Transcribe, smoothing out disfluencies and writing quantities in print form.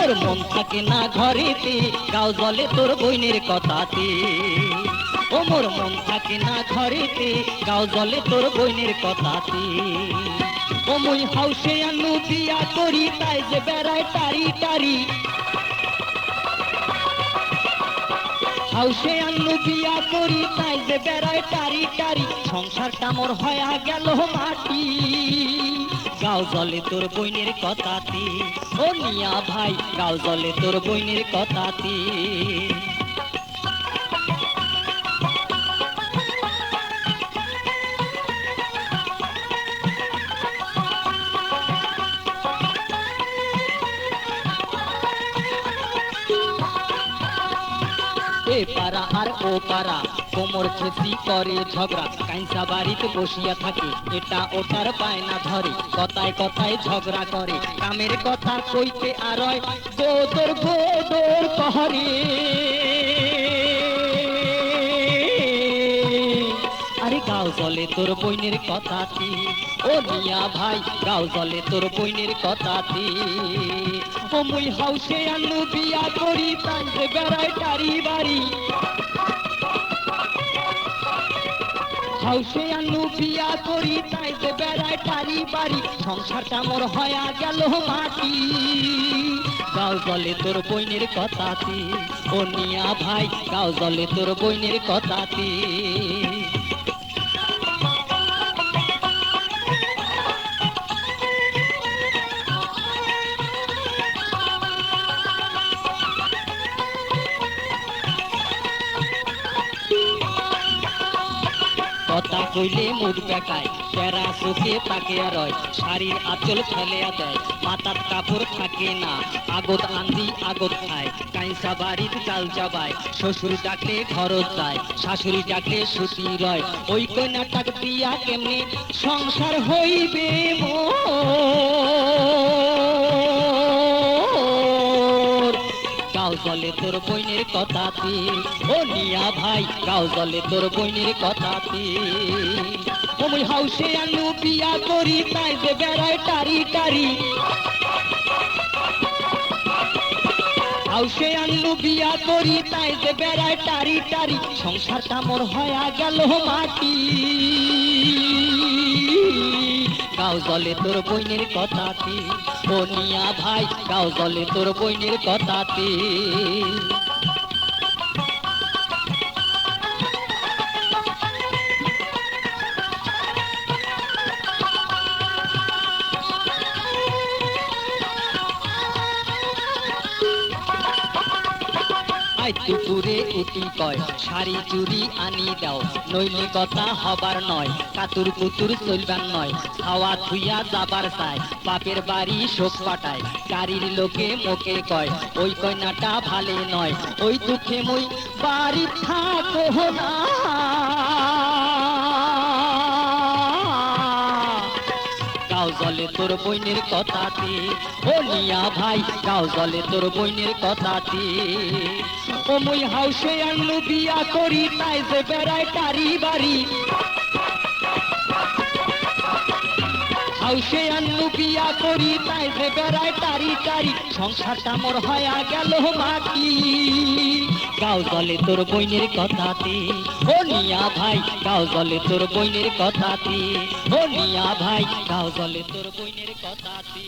মোর মন থাকে না ঘরেতে, গাও জলে তোর বইনের কথাতে। ও মোর মন থাকে না ঘরেতে, গাও জলে তোর বইনের কথাতে। ও মুই হাউসে আনু বিয়া করি, তাই যে বেড়ায় টারি টারি। হাউসে আনু বিয়া করি, তাই যে বেড়ায় টারি টারি। সংসারটা মোর হয়া গেল মাটি, গাও জলে তোর বইনের কথাতে। ও মিয়া ভাই, গাও জলে তোর বইনের কথাতে। এ পাড়া আর ও পাড়া কোমর খেসি করে ঝগড়া, কাইসা বাড়িতে বসিয়া থাকে, এটা ওটার বায়না ধরে, কথায় কথায় ঝগড়া করে, কামের কথা কইতে আর গোদর গোদর কহরে। আরে গাও জলে তোর বইনের কথাতে। ও মিয়া ভাই, গাও জলে তোর বইনের কথাতে। ও মুই হাউসে আনু বিয়া করি, তাই যে বেড়ায় টারি বাড়ি। হাউসে আনু বিয়া করি, তাই যে বেড়ায় টারি বাড়ি। সংসারটা মোর হয়া গেল মাটি, গাও জলে তোর বইনের কথাতে। ও মিয়া ভাই, গাও জলে তোর বইনের কথাতে। কথা কইলে মুখ বেকায়, তেরা চোখে তাকিয়া রয়, শাড়ির আঁচল ফেলিয়া দেয়, মাথার কাপড় থাকে না, আগত আন্দি আগত খায়, কাইসা বাড়ির চাল চাবায়, শ্বশুর ডাকলে খরচ যায়, শাশুড়ি ডাকলে সুতি রয়। ওই কন্যাটাক দিয়া কেমনে সংসার হইবে মোর, গাও জলে তোর বইনের কথাতে। ও মিয়া ভাই, গাও জলে তোর বইনের কথাতে। ও মুই হাউসে আনু বিয়া করি, তাই যে বেড়ায় টারি টারি। হাউসে আনু বিয়া করি, তাই যে বেড়ায় টারি টারি। সংসারটা মোর হয়া গেল মাটি, গাও জলে তোর বইনের কথাতে। ও মিয়া ভাই, গাও জলে তোর বইনের কথাতে। দুপুরে উঠি কয়, শাড়ি চুরি আনি দাও, নইলে কথা হবার নয়, কাতুর কুতুর চলবার নয়, খাওয়া থুইয়া যাবার চায়, বাপের বাড়ি শোক পাঠায়, গাড়ির লোকে মোকে কয়, ওই কন্যাটা ভালে নয়, ওই দুঃখে মই বাড়ি থাকো না। গাও জলে তোর বইনের কথাতে। ও মিয়া ভাই, গাও জলে তোর বইনের কথাতে। ও মুই হাউসে আনু বিয়া করি, তাই যে বেড়ায় টারি বাড়ি। হাউসে আনু বিয়া করি, তাই যে বেড়ায় টারি টারি। সংসারটা মোর হয়া গেল মাটি, গাও জলে তোর বইনের কথাতে। ও মিয়া ভাই, গাও জলে তোর বইনের কথাতে। ও মিয়া ভাই, গাও জলে তোর বইনের কথাতে।